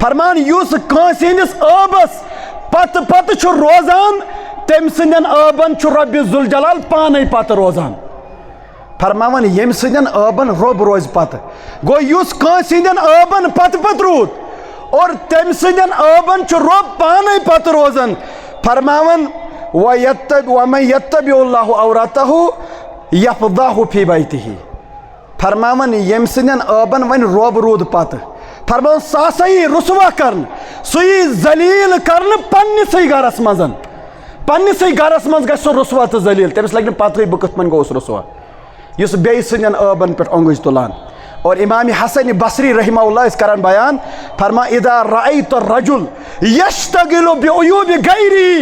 फरमान use कांस हंदिस आबस पत पत छु रोजान तम सदन आबन छु रब्बि जुल जलाल पाने पत रोजान। फरमावन यम सदन आबन रब रोज पत गो युस कांस हंदिन आबन पत पत रूद और तम सदन आबन छु रब पाने पत रोजन। फरमावन वमन यत्तबिउल्लाहु औरतहु यफदाहु फी बैतिही। फरमावन यम सदन आबन वन रब रूद पत फरमान सही रुसवा करन सही जलील करन पन्निसै गरस मजन पन्निसै गरस मज गछ रुसवा तो जलील तमिस लग पत बह कथ मन गोस रुसवा युस बे सदन आबन पे अंगुज तुलान। और इमाम हसन बसरी रहमहुल्लाह इस करन बयान फरमा इदा रअयत रजुल यश्तगिलु बिउयूबि गैरी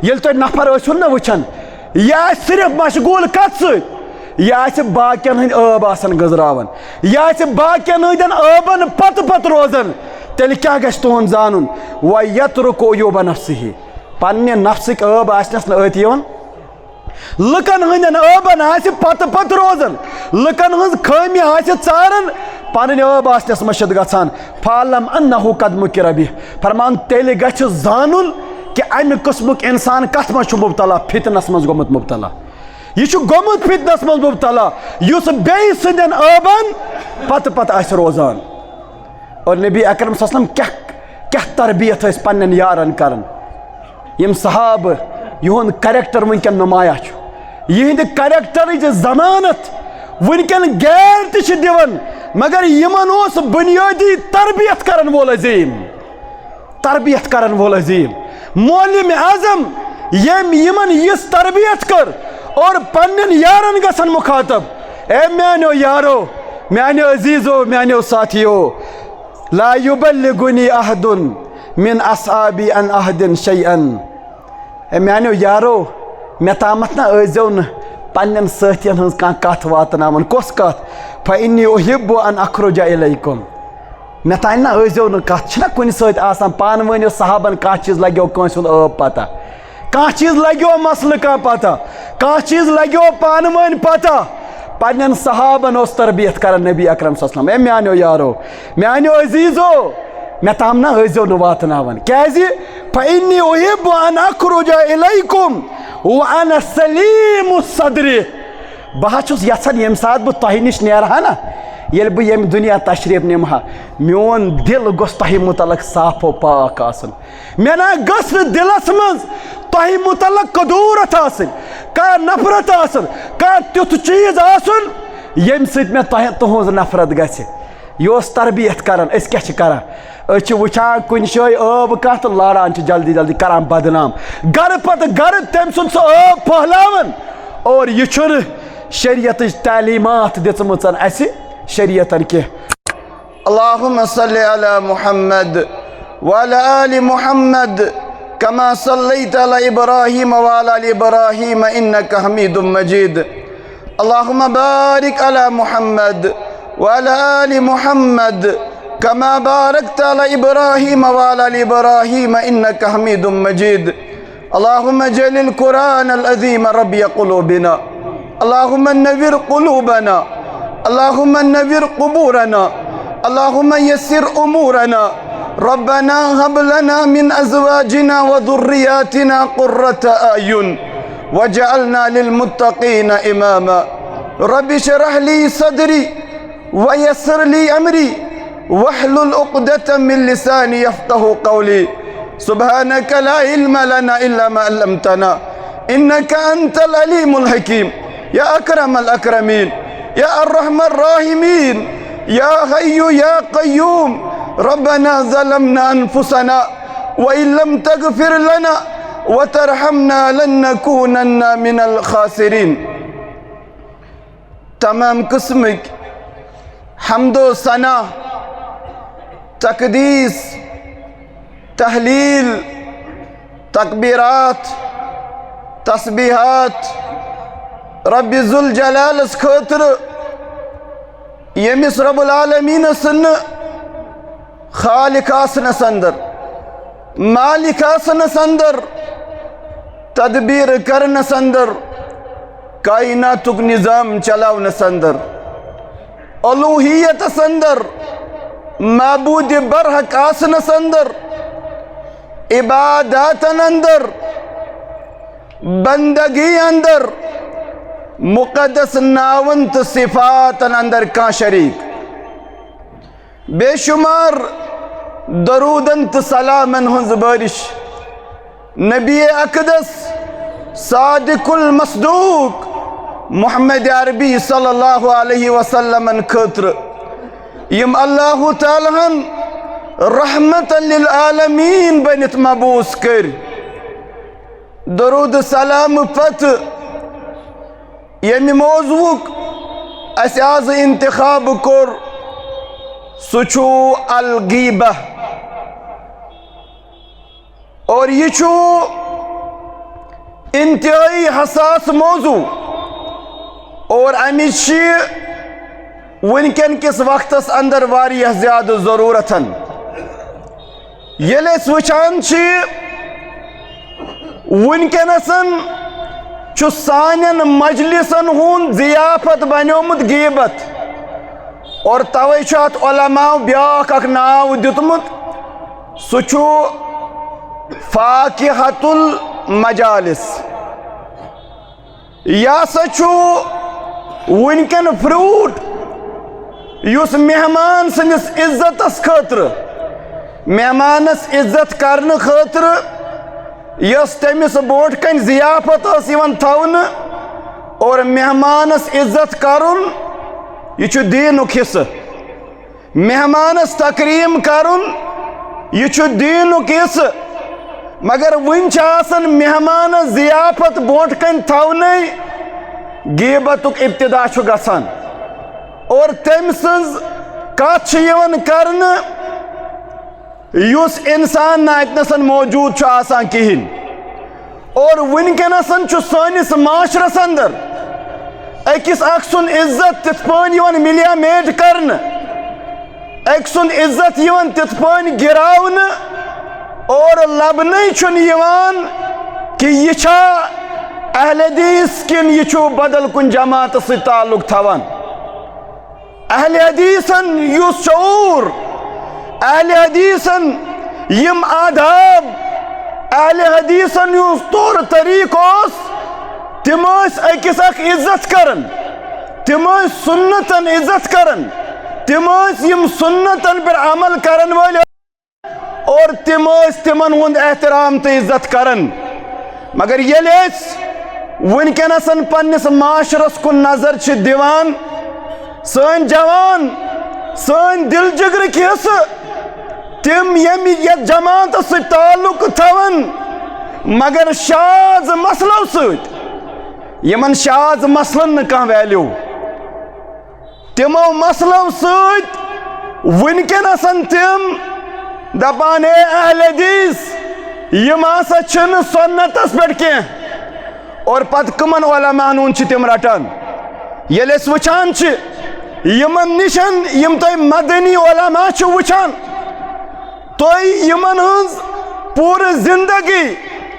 येल तो नफर ओसुन न वचन या सिर्फ मशगूल कत सत या बाकियन हंद आब आसन गजरावन या बाकियन हंदन आबन पत पत रोजन तेल क्या गछ तुहन जानन व यतरुक उयूब नफ्सिही पन्ने नफ्सिक आब आसनस न अत यवन लुकन हंदन आबन आस पत पत रोजन लुकन हंज खामी आस चारन पन आब आसनस मशद गछान फालम अन्नहु कद मुकिर बिह। फरमान तेल गछ जानन कि अमि किस्मुक इंसान कथ मज मुबतला फितनस मज गोमुत मुबतला यह गोमुत फितनस मज मुबतला युस बे सदन आबन पत पत आस रोजान। और नबी अकरम सल्लल्लाहु अलैहि वसल्लम क्या तरबियत पन्न यारन करन यम सहाब युन करैक्टर वनकन नुमाया यहद करैक्टर जमानत वनकन गैर दिवन मगर यमन बुनियादी तरबियत करन वोल अजीम तरबियत करन वोल अजीम मौलम आजम यम यमन यस तरबियत कर और पन्न यारन गसन मुखातब ए म्यानो यारो म्यानो अजीजो म्यानो साथियो ला युबल्लिगुनी अहदुन मिन असहाबी अन अहदिन शैअन। ए म्यानो यारो मे तामत ना अजो न पन्न साथियन हंस कथ वातनावन कस कथ फइन्नी उहिब्बु अन अखरुजा इलैकुम मे तान ना अजो न कथ कुन सत आसान पान वन साहबन कह चीज लगो कंस आब पता कह चीज लगो मसल कह पता कह चीज लगो पान वन पता पन्न सहाबन उस तरबियत कर नबी अकरम सल्लल्लाहु अलैहि वसल्लम। ए म्यानो यारो म्यानो अजीजो मे ताम ना अजो न वातनावन क्याजि फइन्नी उहिब्बु अन अखरुजा इलैकुम व अना सलीमु सद्री बह यछन यम सात बह तह निश नेरहा ना ये बह यम दुनिया तशरीफ निमहा मोन दिल गोस तह मुतलक साफो पाक आसन मे ना गस दिलस मज तह मुतलक कदूरत आसन का नफरत आसन का तुथ चीज आसन यम सत मे तुहज नफरत गछ यह तरबियत करान अस क्या करान वुचान कुन जाए आब कह तो लारान जल्दी जल्दी करान बदनाम गर पत गर तम सुन सह आब फहलावन और यह शरीयत तालीमात दिचमचन अस शरीयतन के। अल्लाहुम्मा सल्लि अला मुहम्मद व अला आलि मुहम्मद कमा सल्लैता अला इब्राहीम व अला आलि इब्राहीम इन्नका हमीदुम मजीद। अल्लाहुम्मा बारिक अला मुहम्मद व अला आलि मुहम्मद कमा बारकता अला इब्राहीम व अला आलि इब्राहीम इन्नका हमीदुम मजीद। अल्लाहुम्मा जलिल कुरान अल अज़ीम रब्बिय क़ुलूबिना अल्लाहुम्मा नव्विर क़ुलूबना अल्लाहुम्मा नव्विर क़ुबूरना अल्लाहुम्मा यस्सिर उमूरना रब्बना हब लना मिन अज़वाजिना व ज़ुर्रियातिना क़ुर्रता अयुन वजअलना लिलमुत्तक़ीना इमामा। रब्बि इश्रह ली सदरी व यस्सिर ली अमरी वहलुल उक़दतम मिन लिसानी यफ़क़हू क़ौली। सुब्हानका ला इल्मा लना इल्ला मा अल्लमतना इन्नका अंतल अलीमुल हकीम। या अकरमल अकरमीन या अर्रहमर राहिमीन या हय्यु या क़य्यूम रब्बना ज़लमना अनफुसना व इल्लम तग़फिर लना व तरहमना लनकूनन्ना मिनल खासिरीन। तमाम किस्म हम्दो सना तकदीस तहलील तकबीरात तस्बीहात रब्बि जुल जलालस खतर यमिस रब्बुल आलमीन सन खालिक आसनस अंदर मालिक आसनस अंदर तदबीर करनस अंदर कायनातुक निज़ाम चलावनस अंदर अलूहियतस अंदर माबूद बरहक आसनस अंदर, इबादतन अंदर, बंदगी अंदर, मुकद्दस नावन तो सिफातन अंदर का शरीक, बेशुमार दरूदन तो सलामन हंज बारिश नबी अकदस सादिकुल मसदूक मोहम्मद अरबी सल्लल्लाहु अलैहि वसल्लम खतर यम अल्लाह तालहन रहमतन लिल आलमीन बनित मबूस कर। दरूद सलाम पत यमि मौजूक अस आज इंतखाब कोर सुचु अल गीबह, और ये इंतहाई हसास मौजू और अमिश वनकन किस वक्तस अंदर वारियाह ज़्यादा ज़रूरतन। येले वुचान वनकनसन सानन मजलिसन हुन जियाफत बन्योमुत गीबत, और तवे अत उलमाओ ब्याख अख नाव दितमुत सु फाकिहतुल मजालिस। यह वनकन फ्रूट युस मेहमान सनिस इज्जतस खतर, मेहमानस इज्जत करने खतर यस तमिस बोट कन जियाफत थवन, और मेहमानस इज्जत करुन यह दीनुक हिस्सा, मेहमानस तकरीम करुन यह दीनुक हिस्सा। मगर वन मेहमान जियाफत बोट कन थवन गीबतुक इब्तिदा गसान, और तम सज कथ कर युस इंसान नातनसन मौजूद आसान कहिन। और वनकनसन सानिस माशरस अंदर अकिस अख सुन इज्जत तिथ पान मिलिया मेड कर, अक सुन इज्जत तिथ पान गिरावन, और लबन कि यह अहल हदीस किन यह बदल कुन जमात से ताल्लुक थवान। अहल हदीसन युस शऊर, अहल हदीसन यम आदाब, अहल हदीसन युस तौर तरीक तिम अकिस अख इज्जत करन, तिम सुन्नतन इज्जत करन, तिम यम सुन्नतन पर अमल करन वाले, और तिमन हुंद एहतराम तो इज्जत करन। मगर येले वनकनसन पन्निस माशरस कुन नजर दिवान, सन जवान सन दिल जिगर हिस्स तिम यम जमात से ताल्लुक थवन, मगर शाज मसलों सत यमन शाज मसलन न कह वैल्यू, तिमो मसलों सत वनकनसन तिम दपान अहल हदीस यम हसा सुन्नतस पे कह, और पत कमन उलमान तिम रटान। येले वुचान यमन निशन यम तुम मदनी उलमा वुचान, तुम यमन हज पूरे जिंदगी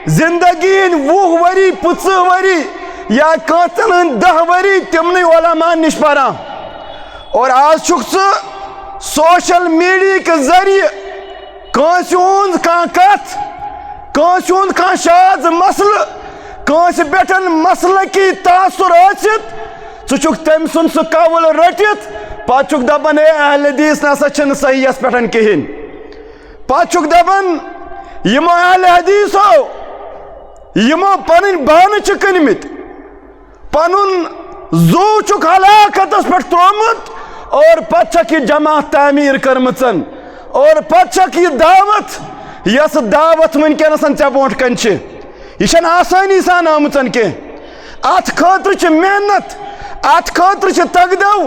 20 वरी 50 वरी या कन 10 वरी तिमन उलमा निश परान, और आज सोशल मीडिया के जरिए कंस हुंद कह कथ, कंस हुंद कह शाज मसल, कंस पे मसल की तासुर आसित सुक तम सुन सह कवल रटित पत दपान अहल हदीस नसा सहीस पे कहिन, पत दपान यमो अहल हदीसो यमो पन बान कनमित, पनुन जू हलाकतस पे त्रोमुत, और पत जमात तामीर करमचन, और पत दावत यस दावत वनकनसन ऐ बोट कन यह आसानी सान आमचन कह, अत खतर मेहनत, अत खतर तगदव,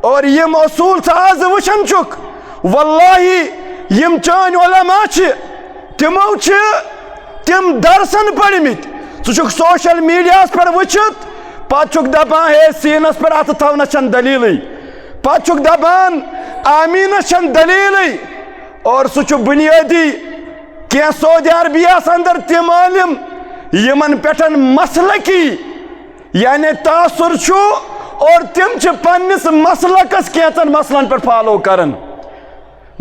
और यम असूल आज वुचान वल्लाही यम चान उलमा तिमो तिम दरसन पढ़मित, सह सोशल मीडिया पर वुचित पत दपान हे सीनस पर अत थवनस दलील, पत दपान आमीनस दलील, और सह बुनियादी क्या सऊदी अरबिया अंदर तिम आलिम यमन पे मसलकी यानी तासुर, और तिम पन्निस मसलकस कैचन मसलन पर फॉलो करन।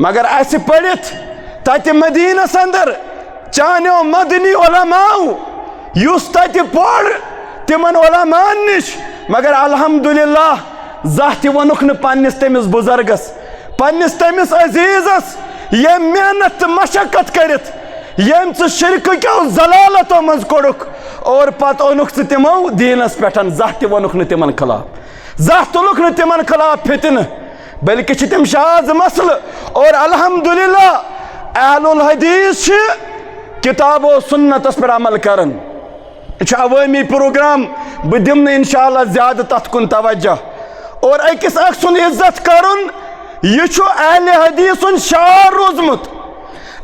मगर अस पढ़ित तत मदीनस अंदर चान्यो मदनी उलमाओ युस तत पढ़ तिमन उलमान निश मगर अल्हम्दुलिल्लाह ज़ाह ति वनुख न पन्निस तमिस बुजुर्गस पन्निस तमिस अजीजस ये मेहनत मशक्कत करित यम च शिरक क्यों जलालतो मज कोड़ुक और पत ओनुख तिमो दीनस पेठन ज़ाह ति वनुख न तिमन खिलाफ ज़ाह तुलुक न तिमन खिलाफ फितन बल्कि तिम शाज मसल और अल्हम्दुलिल्लाह अहलुल हदीस किताबो सुन्नतस पर अमल करन अवामी प्रोग्राम बह दिम इंशाअल्लाह ज्यादा तथ कुन तवज्जो और अकिस अख सुन इज्जत करुन यह अहले हदीसन शार रोजमुत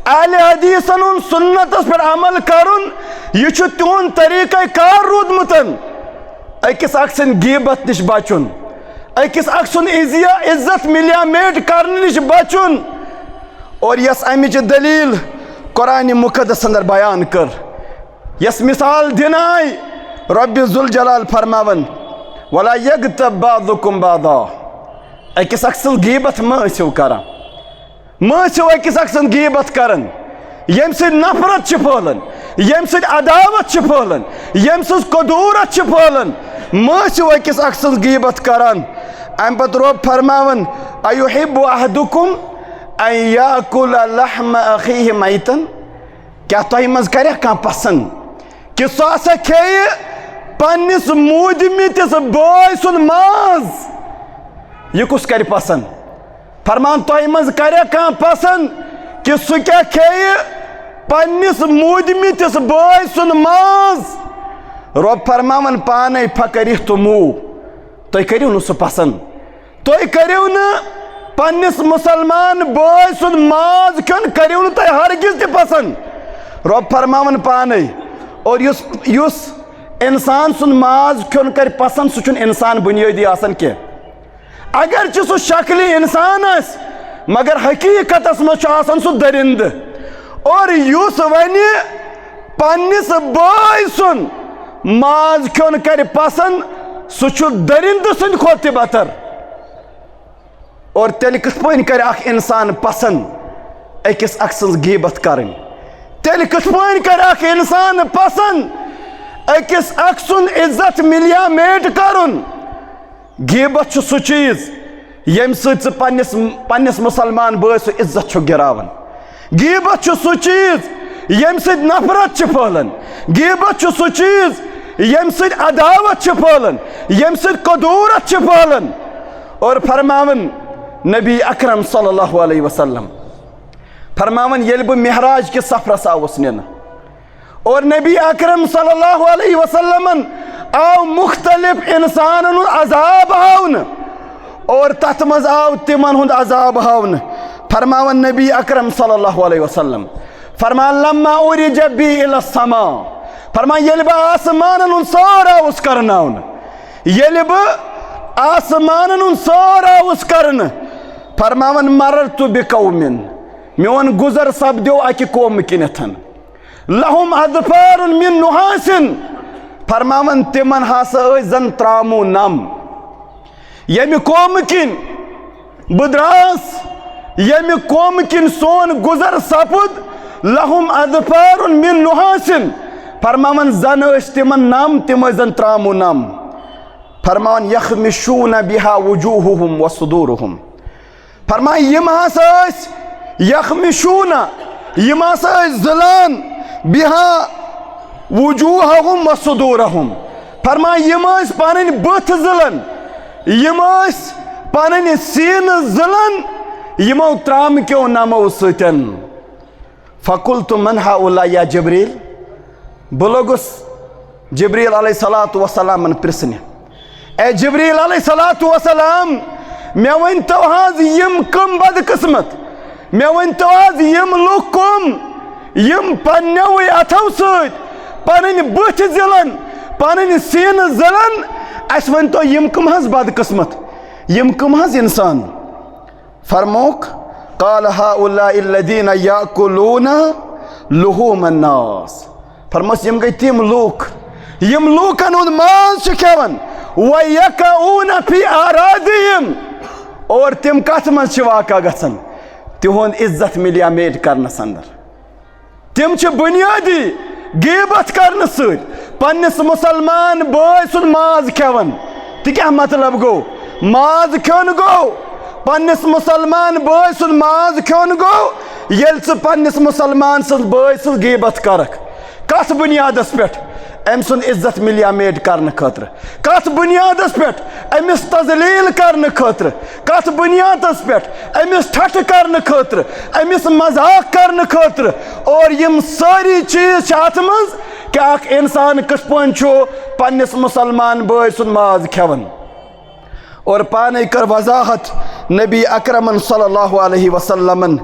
अहले हदीसन सुन्नतस पर अमल करुन यह तुन तरीक़ा कार रोदमुतन अकिस अख सुन गीबत निश बचुन अकिस अख सुन इज्जत मिलिया मेट करने निश बचुन और यस अमिच दलील कुरान मुक़द्दस अंदर बयान कर यस मिसाल दिन आई रब्बि ज़ुल जलाल फरमावन वला यग़्तब बाज़ुकुम बाज़ा अकिस अख सुन गीबत मो करान मो अकिस अख सुन गीबत करन यम सद नफरत फहलन यम सद अदावत फहलन यम सद कदूरत फहलन मो अकिस अख सुन गीबत करान अम पत रब फरमावन अयुहिब्बु अहदुकुम अन याकुल लहम अखीहि मैतन क्या तुह मज कर पसंद कि सह हसा खे पन्निस मूदमितिस बॉय सुन माज यह कुस कर पसंद फरमान तुह मज कर पसंद कि सह क्या खे पन्निस मूदमितिस बॉय सुन माज रब फरमावन पाने फकरिह तुमू तुह करियो न सह पसंद तुह करियो न पन्निस मुसलमान बॉय सुन माज खन करियो न तुह हरगिज ते पसंद रब फरमावन पाने और युस इंसान सुन माज खन कर पसंद सह इंसान बुनियादी आसन के अगर सह शक्ली इंसान आस मगर हकीकतस मज सह दरिंद और युस वन पन्निस बॉय सुन माज खन कर पसंद सह दरिंद सुंद खोत बतर और तेल किस पन कर अख इंसान पसंद अकिस अख सज गीबत करन तेल किस पन कर अख इंसान पसंद अकिस अख सुन इज्जत मिलिया मेट करुन गीबत सह चीज यम सद पन्निस मुसलमान बॉय सह इज्जत गिरावन गीबत सह चीज यम सद नफरत फहलन गीबत सह चीज यम सद अदावत फहलन यम सद कदूरत फहलन और फरमावन नबी अकरम सल्लल्लाहु अलैहि वसल्लम फरमावन येल बह मेहराज के सफरस आवस निन और नबी अकरम सल्लल्लाहु अलैहि वसल्लम आव मुख्तलिफ इंसानन अजाब हावन और तथ मज आव तिमन हुंद अजाब हावन फरमावन नबी अकरम सल्लल्लाहु अलैहि वसल्लम फरमान लम्मा उरिज बी इला समा फरमान येल बह आसमानन सारा उस करनावन येल बह आसमानन सारा उस करन फरमावन मररतु बिकौमिन मेन गुजर सपद्यो अकि कौम किनथन लहुम अज़फारुन मिन नुहासिन फरमावन तिमन हसा जन त्रामू नम यमि कौम किन बुद्रास यमि कौम किन सोन गुजर सपुद लहुम अज़फारुन मिन नुहासिन फरमावन जन तिमन नम तिम जन त्रामू नम फरमान यखमिशून बिहा वजूहुहुम व सुदूरुहुम फरमान यम हसा यखमिशून यम हसा ज़लान बिहा वजूहुहुम व सुदूरुहुम फरमान यम पन बथ ज़लन यम पन सीन ज़लन यमो त्राम क्यों नमो सतन फकुल्तु मन हाउला या जिब्रील बह लोगुस जिब्रील अलैहिस्सलातु वस्सलाम प्रिस्न ए जिब्रील अलैहिस्सलातु वस्सलाम मे वन तो हाज यम कम बदकिस्मत मे वन तो हाज यम लुक कम यम पन्नो अथो सत पन बथ ज़लन पन सीन ज़लन अस वन तो यम कम हज बदकिस्मत यम कम हज इंसान फरमोक काल हाउलाइ लदीना याकुलून लुहूम अन्नास फरमोस यम गई तिम लूक यम लूकन उन मांस खेवन वयकऊन फी आरादिहिम और तिम कथ मज वाक़ा गसन तिहुंद इज्जत मिलिया मेट करनस अंदर। तिम छ बुनियादी गीबत करने पन्निस मुसलमान बॉय सुन माज खेवन। तो क्या मतलब गो माज खेन गो पन्निस मुसलमान बॉय सुन माज खेन गो येल पन्निस मुसलमान सज बॉय सज गीबत करक कथ बुनियादस पे अम सुन इज्जत मिलिया मेड करने खतर कथ बुनियादस पे अमिस तजलील करने खतर कथ बुनियादस पे अमिस ठठ करने खतर अमिस मजाक करने खतर और यम सारी चीज अत मज क्या इंसान कथ पे पन्निस मुसलमान बॉय सुन माज खेवन। और पाने कर वजाहत नबी अकरमन सल्लल्लाहु अलैहि वसल्लमन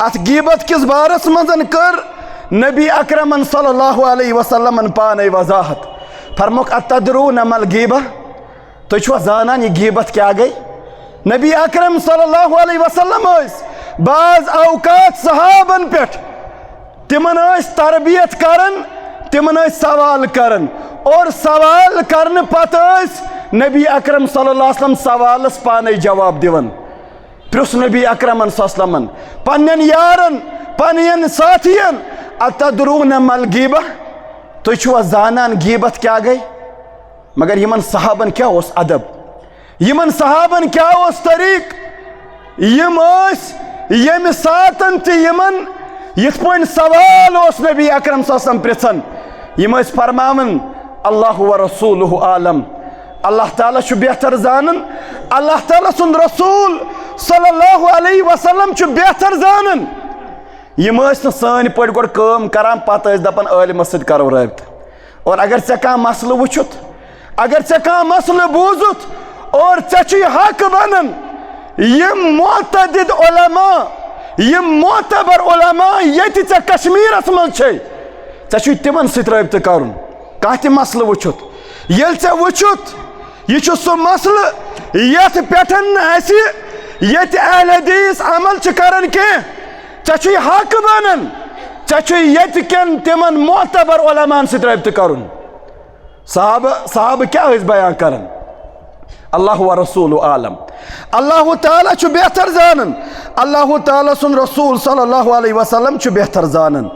अत गीबत किस बारस मजन कर नबी अकरमन सल्लल्लाहु अलैहि वसल्लमन पाने वजाहत फरमुक अतदरून मल गीबा। तो छो जानान ये गीबत क्या गई। नबी अकरम सल्लल्लाहु अलैहि वसल्लम बाज औकात सहाबन पे तिमन तरबियत करन तिमन सवाल करन और सवाल करने पत नबी अकरम सल्लल्लाहु अलैहि वसल्लम सवालस पाने जवाब दिवन। प्रुस नबी अकरमन सल्लल्लाहु पन्न यारन पन्न साथियन अतदरून मल गीबा। तो छो जानान गीबत क्या गई। मगर यमन सहाबन क्या उस अदब यमन सहाबन क्या उस तरीक यम यम सातन यमन यथ पॉइंट सवाल उस नबी अकरम सल्लल्लाहु अलैहि वसल्लम पृछन यम फरमावन अल्लाह व रसूलुहु आलम अल्लाह ताला छु बेहतर जानन अल्लाह ताला सुन रसूल सल्लल्लाहु अलैहि वसल्लम छु बेहतर जानन। यम सान पे गोड़ काम करान पत दपन आलिमस सद करो रब्त। और अगर चे कह मसल वुचुत अगर चे कह मसल बूजुत और चे हक बनन यम मुअतदिद उलमा यम मोतबर उलमा ये चे कश्मीरस मज चे तिमन सत रब्त कर कह त मसल वुचुत ये चे वुचुत यह सह मसल यथ पे ये अहल हदीस अमल करन कह चे हक बनन चे ये तिमन मोतबर उलमान सत रब्त कर। साहब क्या बयान करन अल्लाह व रसूल आलम अल्लाह ताला छु बेहतर जानन अल्लाह ताला सुन रसूल सल्लल्लाहु अलैहि वसल्लम छु बेहतर जानन।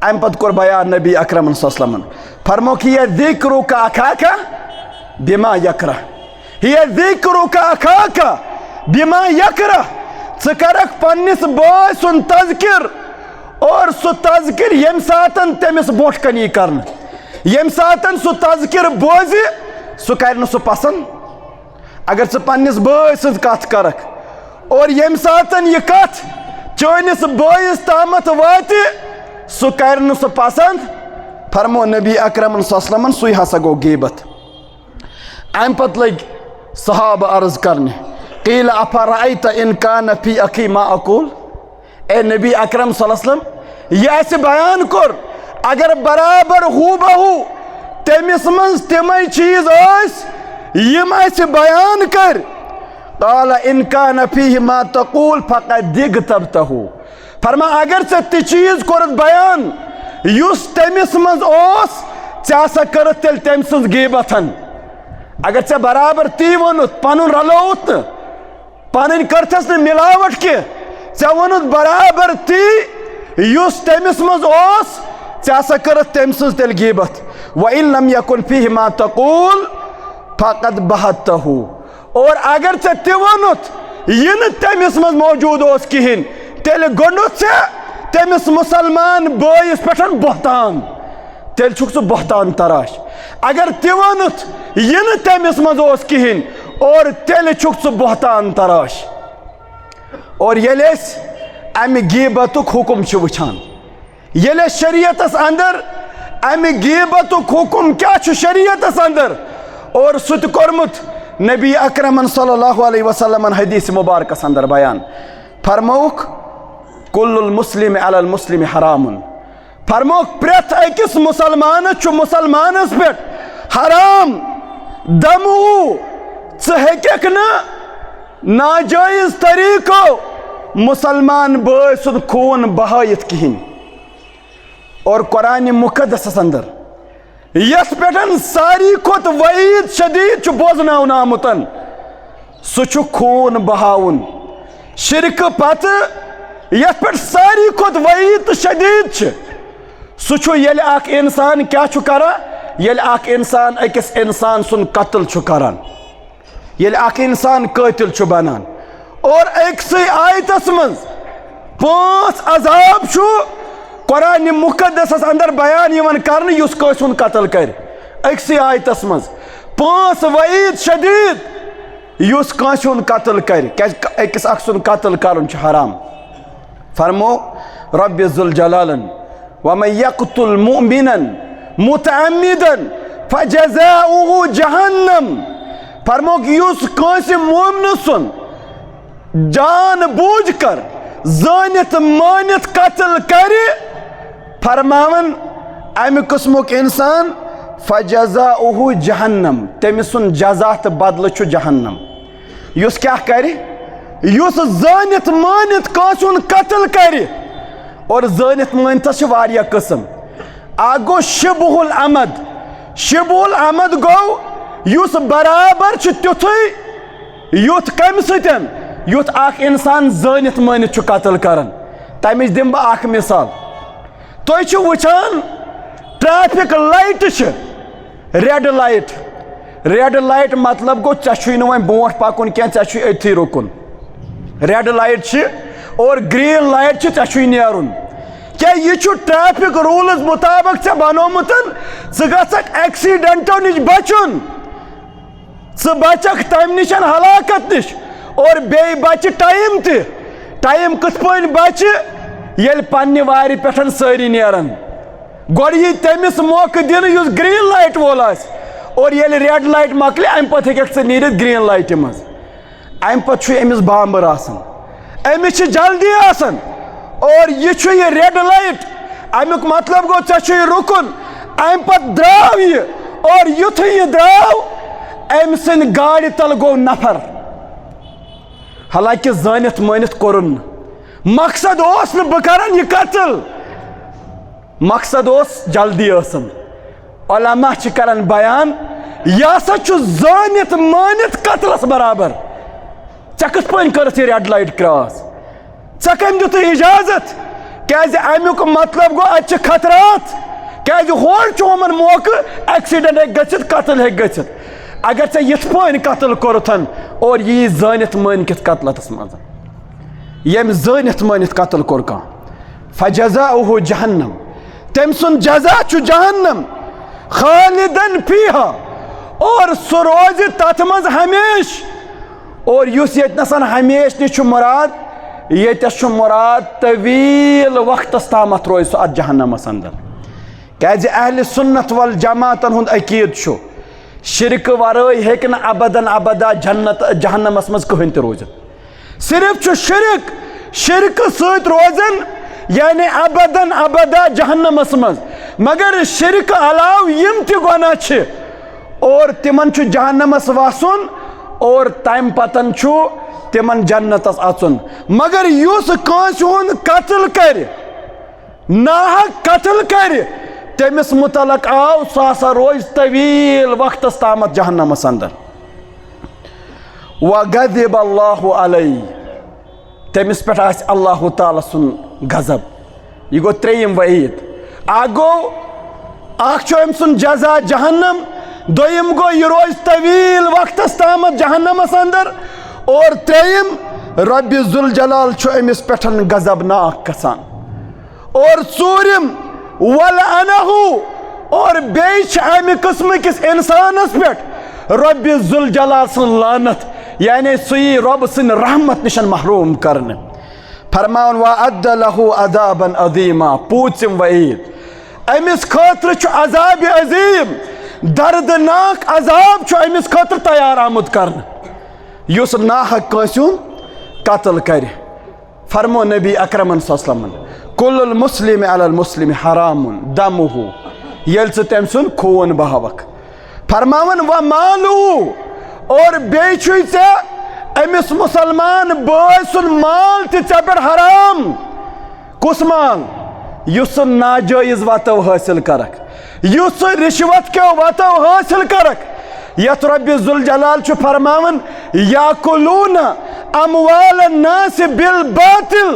अम पत कोर बयान नबी अकरम सल्लल्लाहु अलैहि वसल्लम फरमो कि ये जिक्र का अखाका बिमा यकरा ये जिक्र का अखाका बिमा यकरा च करक पन्निस बॉय सुन तज़किर और सु तज़किर यम सातन तमिस बोट कनी करन यम सातन सु तज़किर बोझि सु कर सु पसंद। अगर च पन्निस बॉय सज कथ करक और यम सातन यह कथ चोनिस बॉयस तामत वाति सु कर सु पसंद फरमो नबी अकरम सल्लल्लाहु अलैहि वसल्लम सुई हसा गो गीबत। अम पत लग सहाब अर्ज करने क़ील अफ़रअयत इन कान फी अखी मा अक़ूल। ए नबी अकरम सल्लल्लाहु अलैहि वसल्लम यह ऐसे बयान कर अगर बराबर हू बहू तमिस मज तमे चीज यम बयान कर क़ाल इन कान फीहि मा तक़ूल फ़क़द इग़्तबतहु फरमा अगर चे ति चीज कोर बयान युस तमिस मज चा कर तेल तम सज गीबतन। अगर चे बराबर ती वनुत पनुन रलोत पन करथस न मिलावट के चे वनुत बराबर ती युस तमिस मज चा कर तम सज तेल गीबत व इन लम यकुन फीहि मा तक़ूल फ़क़द बहतहु। और अगर चे ति वनुत यह तमिस मज मौजूद कहिन तेल गोनुत से तमिस मुसलमान बॉयस पे बहतान तेल छुक बहतान तराश। अगर ति वनुत यह तमिस मज कहिन और तेल छुक बहतान तराश। और ये अमि गीबतुक हुकुम वुछान ये शरीयतस अंदर अमि गीबतुक हुकुम क्या शरीयतस अंदर और सुत कोरमुत नबी अकरम सल्लल्लाहु अलैहि वसल्लम हदीस मुबारकस अंदर बयान फरमौक कुल्लुल मुस्लिम अलल मुस्लिम हरामुन फरमौक प्रेथ अकिस मुसलमान मुसलमानस पे हराम दमू हेक न नाजायज तरीको मुसलमान बॉय सुन खून बहायत कहिन। और कुरान मुकद्दस अंदर यस पे सारी खुद वईद शदीद बोजनावन आमुतन सह खून बहाउन शिरक पत यथ पे सारी खुद वईद तो शदीद सह अख इंसान क्या कर इंसान अकिस इंसान सुन कत्ल करान अख इंसान कातिल बनान और अक्सै आयतस मज 5 अजाब कुरान मुकद्दस अंदर बयान कर कत्ल कर अक्सै आयतस मज 5 वईद शदीद कांस कत्ल कर अकिस अख सुन कत्ल कर हराम फरमो रब्बि ज़ुल जलालन वमन यक़्तुल मुमिनन मुतअम्मिदन फजज़ाउहु जहन्नम फरमो कि कांस मोमिन सुन जान बूझ कर जानित मानित कत्ल कर फरमावन अमि किस्मुक इंसान फजज़ाउहु जहन्नम तमिस सुन जज़ा तो बदल जहन्नम क्या कर जानित मानित कांस कत्ल कर और जानित मानितस वारिया किस्म आ गो शिबहुल अमद गो बराबर तिथुय युथ कम सतन युथ अख इंसान जानित मानित कत्ल करान तमिच दिम बह मिसाल तुम वुचान ट्रैफिक लाइट रेड लाइट मतलब गो चे वो ब्रोट पकुन क्या अथी रुकुन रेड लाइट और ग्रीन लाइट चे नेरुन क्या यह ट्रैफिक रूल्स मुताबिक चे बनोमुतन गक एक्सीडेंटों नश बचुन बचक तम निश हलाकत नश और बे बच टाइम कथ पे बच ये पन्ने वारि पे सारी नेरान गोड़ यी तमिस मौक दिन युस ग्रीन लाइट वोल और ये रेड लाइट मकल अम पे हे नीर ग्रीन लाइट मज अम पे अमिस बामर अमिस जल्दी आसन और यह रेड लाइट अमुक मतलब गो चे रुकुन अम पे द्राव यह और युथ यह द्राव अम सन गाड़ तल गो नफर हालांकि जानित मानित कोरुन मकसद ओस न बह करन यह कत्ल मकसद ओस जल्दी आसन उलमा करन बयान यह हसा जानित मानित कत्लस बराबर चे कथ पे कर रेड लाइट क्रॉस चे कम दुत इजाजत क्या अमुक मतलब गो अत खतरात क्या होर मौक एक्सीडेंट हे गच्छित कत्ल हे गच्छित अगर चे यथ पे कत्ल कोरुथन और यह जानित मानित कत्लतस मज यम जानित मानित कत्ल कोर कह फजज़ाउहु जहन्नम तम सुन जज़ा जहन्नम खालिदन फीहा और सह रोज तथ मज हमेश और युस यसन हमेश नी मुराद ये मुराद तवील वक्त तामत रोज सह अत जहन्नमस अंदर क्या अहल सुन्नत वल जमातन हुंद अकीद शिरक वराई हेक न अबदन अबदा जहन्नमस मज कहीं ते रोजन सिर्फ शिरक सत रोजन यानी अबदन अबदा जहन्नमस मज मगर शिरक अलाव यम ते गुनाह और तिमन जहन्नमस वसन और तम पतन तिमन जन्नतस अचुन मगर युस कांस हुंद कत्ल कर नाहक कत्ल कर तमिस मुतलक आव सह हसा रोज तवील वक्त तामत जहन्नमस अंदर वगज़िब अल्लाहु अलैहि तमिस पे अल्लाह ताला सुन गज़ब यह गो त्रेयम वईद आ गो अख अम सुन जज़ा जहन्नम दोयम गो यह रोज तवील वक्त तामत जहन्नमस अंदर और त्रेयम रब्बि ज़ुल जलाल अमिस पे गज़बनाक गसान और चूरिम वलअनहु और बेच अमि किस्म किस इंसानस पे रब्बि ज़ुल जलाल सुन लानत यानी सुई रब सुन रहमत निशन महरूम करने फरमान वअद्द लहु अज़ाबन अज़ीमा पूछम वईद अमिस खातिर अज़ाब अज़ीम दर्दनाक अज़ाब अमिस खातिर तैयार आमुद करने युस नाहक कांस कत्ल कर फरमो नबी अकरम सल्लल्लाहु अलैहि वसल्लम कुल्लुल मुस्लिम अलल मुस्लिम हरामुन दमुहु येल तम सुन खून बहावक फरमावन व मालू और बेचु चे अमिस मुसलमान बोय सुन माल ते पे हराम कुस माल युस नाजायज वतो हासिल करक युस रिश्वत के वतो हासिल करक यत रब्बि ज़ुल जलाल फरमावन याकुलून अमवाल अन्नास बिल बातिल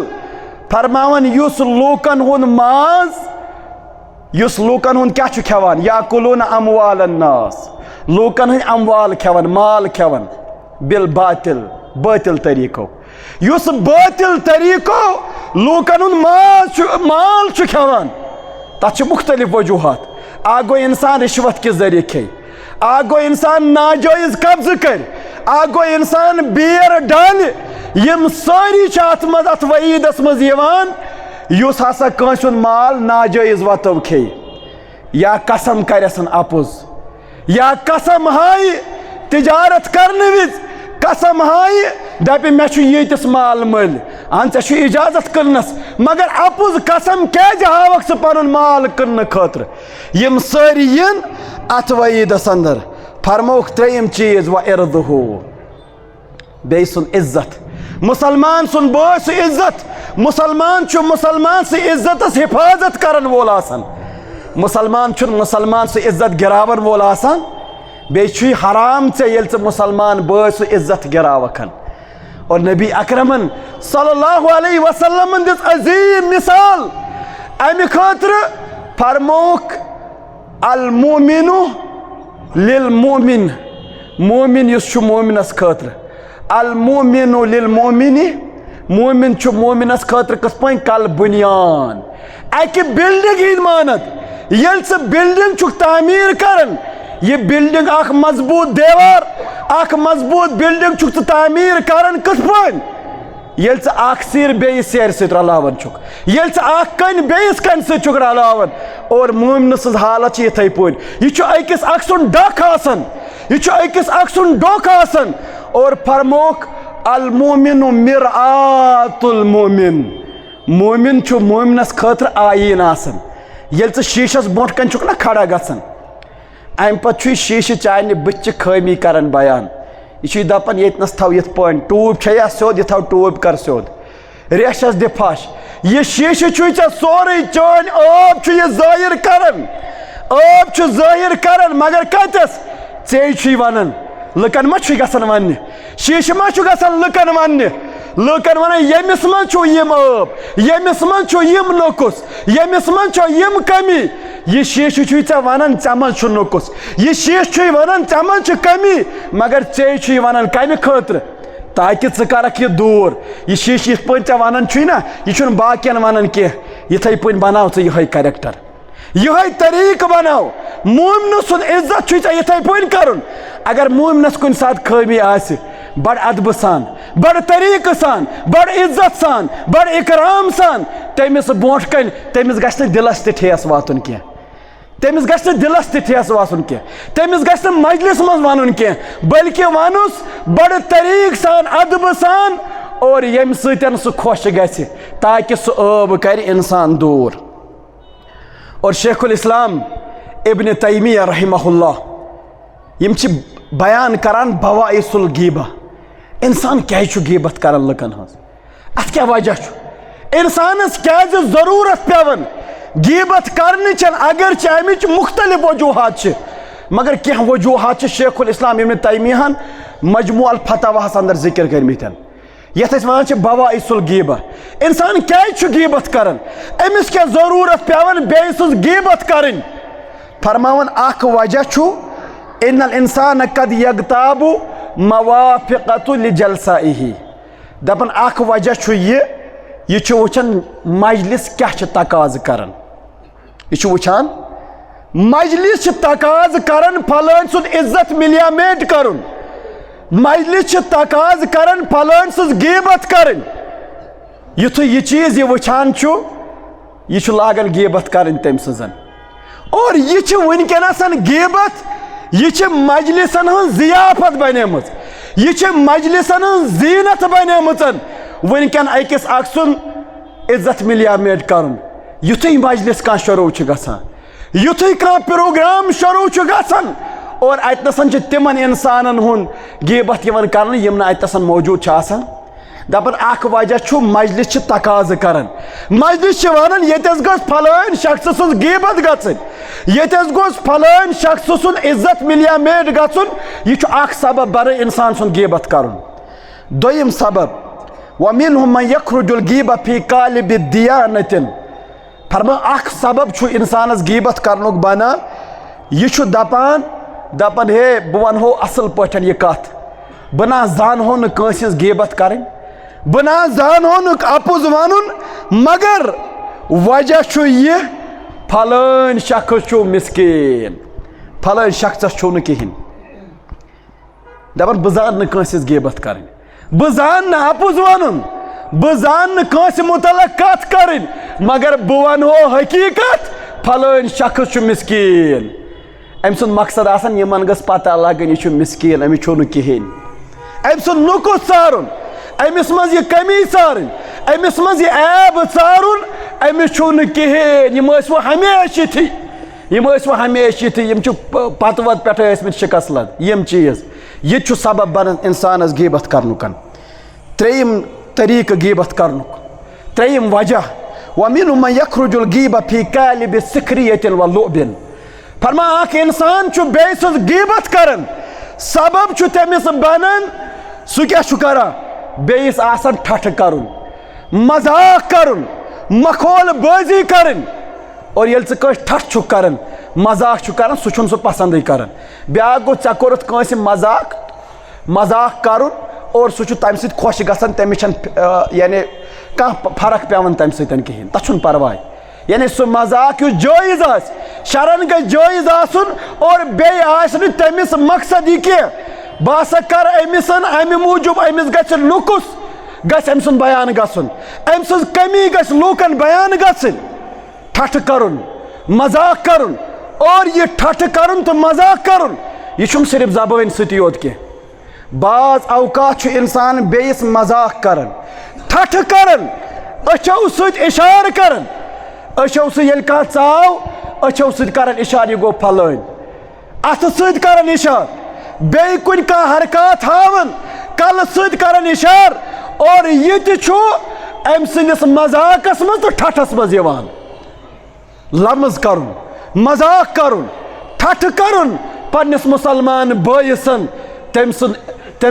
फरमावन युस लूकन हुन माज युस लूकन हुन क्या खेवान या कुलून अमवाल अन्नास लूकन हन अमवाल खेवान माल खेवान बिल बातिल बातिल तरीको युस बातिल तरीको लूकन हुन माल खेवान तथ मुख्तलिफ वजूहात आ गो इंसान रिश्वत के जरिए खे आ गो इंसान नाजायज कब्ज कर आ गो इंसान बेर डाल यम सारी अत मज अत वईदस मज युस हसा कंस माल नाजायज वतो खे या कसम करसन अपुज या कसम हाय तिजारत करने विज कसम हाय दपि मे यतिस माल मल अन ऐ इजाजत कलनस मगर अपुज कसम क्या हावक स पन माल कन्न खतर यम सारी यन अत वईदस अंदर फरमोक त्रेयम चीज व इर्दहु बे सुन इज्जत मुसलमान सुन बोस इज्जत मुसलमान छु मुसलमान से इज्जत हिफाजत करन वोल आसन मुसलमान छु मुसलमान से इज्जत गिरावन वोल आसन बे छु हराम से येल से मुसलमान बोस इज्जत गिरावखन और नबी अकरमन सल्लल्लाहु अलैहि वसल्लम दिस अजीम मिसाल अमि खातिर फरमोक अल मोमिनु लिल मोमिन मोमिन युस छु मोमिनस खातिर अल मोमिनु लिल मोमिनी मोमिन छु मोमिनस खातिर कस पन कल बुनियान अकि बिल्डिंग हिंद मानत येल से बिल्डिंग छु तामीर करन ये बिल्डिंग अख मजबूत देवार अख मजबूत बिल्डिंग छु तामीर करन कस पन येल से अख सिर बेय सेर से रलावन छु येल से अख कन बेयस कन से छु रलावन और मोमिन सज हालत यथै पन ये छु अकिस अख सुन डक आसन ये छु अकिस अख सुन डोक आसन और फरमोक अल मोमिनु मिरआतुल मोमिन मोमिन छु मोमिनस खातिर आईन आसन येल से शीशस बोट कन छु ना खड़ा गसन अम पे छु शीश चाने बच्चे खामी करन बयान यह दपान यतनस थव यथ पन टूब छया सोद थव टूब कर सोद रेशस दि फश यह शीश छु सोरे चान आब छु यह जाहिर करन आब छु जाहिर करन मगर कतस चे वनन लुकन मा गसन वन शीश मा गसन लुकन वन लुकन वन यमिस मज यम आब यमिस मज यम नोकुस यमिस मज यम कमी यह शीश े वन ऐ मज नोकुस यह शीश वन ऐ मज कमी मगर चे वन कम खातर ताकि क यह दूर यह शीश ये पे वन ना यह बाकियन वन कह इथे पन बनाव यह करेक्टर यह तरीक बनाव मोमिन सुन इज्जत इथे पन कर अगर मोमिनस कुन साथ खामी आस बड़ अदब सान बड़ तरीक सान बड़ इज्जत सान बड़ इकराम सान तमिस ब्रोह कन तमिस गछ दिलस ते ठेस वातुन कह तमिस गछ दिलस ते ठेस वातुन कह तमिस गछ मजलिस मज वन कह बल्कि वनुस बड़ तरीक सान अदब सान और यम सतन सह खुश गछ ताकि सह आब कर इंसान दूर और शेखुल इस्लाम इब्न तैमिया रहमहुल्लाह यम बयान करान बवाइसुल गीबा इंसान क्या गीबत कर लुकन अत क्या वजह इंसानस क्या जरूरत पेवन गीबत करने अगर अमिच मुख्तलिफ वजूहात मगर क्या वजूहात शेखुल इस्लाम इब्न तैमिया मजमूअल फतावाहस अंदर जिक्र करमितन यथ वन बवाइसुल गीबा इंसान क्या गीबत कर अमिस क्या जरूरत पेवन बेस गीबत कर फरमावन अख वजह इन्नल इंसान कद यगताबु मवाफिक़तु लिजलसाइही दपन अख वजह यह वुचान मजलिस क्या तकाज करन यह वुचान मजलिस तकाज करन फलान सुन इज्जत मिलिया मेट करुन मजलिस तकाज करन फलान सुन गीबत करन युथ यह चीज यह वुचान यह लागन गीबत करन तम सजन और यह वनकनसन गीबत यह मजलिसन जियाफत बनेम यह मजलिसन जीनत बनेम वनकन अकिस अख सुन इज्जत मिलिया मेट कर युथु मजलिस कह शुरू गसान युथु कह प्रोग्राम शुरू गसान और अतनसन तिमन इंसानन हुन गीबत यवन कर यम अतनसन मौजूद आसान दपन अख वजह मजलिस तकाज करन मजलिस वन यस गो फलान शख्स सुन गीबत गन यस गो फलान शख्स सुन इज्जत मिलिया मेट गन यह सबब बर इंसान सुन गीबत कर दोयम सबब वमिनहुम मन यखरुजुल गीबा फी कालिबि दियानतिन। फरमा अख सबब छु इंसानस गीबत करनुक बना यह छु दपान हे बह वनो असल पठन यह कथ बना जानहो न कंसिस गीबत करें बना जानहो न अपुज वनुन मगर वजह छु यह फलान शख्स छु मिस्कीन फलान शख्स छु न कहिन दपान बह जान न कंसिस गीबत करें बह जान न अपुज वनुन बह जान न कंस मुतलक कथ करें मगर बह वनो हकीकत फलान शख्स छु मिस्कीन अम सुन मकसद आसान यमन गस पता लगन यह मिस्कीन अमिस छु न कहिन अम सुन नुकुस सारुन अमिस मज यह कमी सारुन अमिस मज यह ऐब सारुन अमिस छु न कहिन यम व हमेश यम छु पत वत पे ٲسۍमٕتۍ शिकस लद यम चीज यह छु सबब बनन इंसानस गीबत करनुकन। त्रेयिम तरीक गीबत करनुक त्रेयिम वजह वमिनहुम मन यखरुजुल गीबा फी कालिबि सिखरियतिन व लुअबिन। फरमा अख इंसान छु बेइस गीबत करन सबब छु तमिस बनन सु क्या छु करा बेइस आसन ठठ करुन मजाक करुन मखौल बाजी करन और येल कस ठठ छु करन मजाक छु करन सु छुन सु पसंद करन ब्याक गो चे कोरत कंस मजाक करुन और सु छु तमि सत खुश गसन तमिस यानी कह फर्क पेवन तमि सतन कहिन तथ छुन परवाह यानी सु मजाक यु जायज आस शरन गई जायज आसुन और बे आस न तमिस मकसद यह के बह हसा कर अमिस अमि मूजूब अमिस गछ लुकुस गछ अमि सुन बयान गछुन अमि सज कमी गछ लूकन बयान गछन ठठ करुन मजाक करुन और यह ठठ करुन तो मजाक करुन यह छुम सिर्फ जबान सती योत के बाज अवकात छु इंसान बेइस मजाक करन ठठ करन अछो सत इशार करन अछो से येल कह चाव अछो सत करन इशार यह गो फलान अथ सत करन इशार बे कुन का हरकत हावन कल सत करन इशार और यह छु अम सदिस मजाकस मज तो ठठस मज यवान लमज करुन मजाक करुन ठठ करुन पन्निस मुसलमान भयसन तम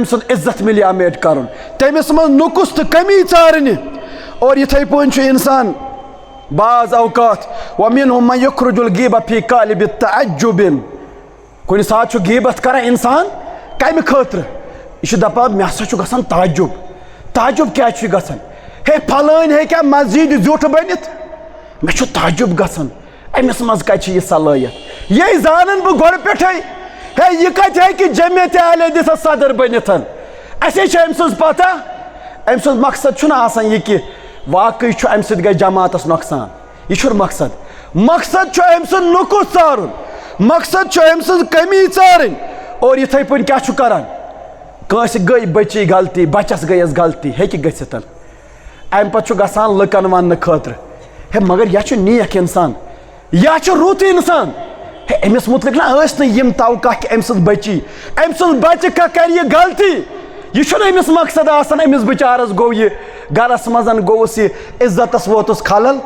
सुन इज्जत मिलियामेट करुन तमिस मज नुकुस तो कमी चारन और इथे पन इंसान बाज अवकात वमिनहुम मन यखरुजुल गीबा फी कालिबि तअज्जुबिन। कुन सात छु गीबत कर इंसान कम खतर यह दपान मे हसा छु गसन ताजुब क्या छु गसन हे फलान हे क्या मस्जिद जुठ बनित मे छु ताजुब गसन अमिस मज कत यह सलाहियत ये जानन बह गोड़ पे हे यह कत है कि जमियत अहले हदीस सदर बनित असे अम सज पता अम सज मकसद छु आसान यह कि वाकई छु अम सद गई जमातस नुकसान यह छु मकसद छु अम सद नुकुस सारुन मकसद छु अम सद कमी चारन और इथे पन क्या छु करान कंस गई बची गलती बचस गयस गलती हेकि गसित अम पे गसान लुकन वन खतर हे मगर यह छु नेक इंसान यह छु रुत इंसान हे अमिस मुतलिक ना यम तवका कि अम सद बची अम सद बच का कर यह गलती यह अमिस मकसद आसान अमिस बिचारस गो यह गरस मजन गोस यह इज्जतस वोतुस खलल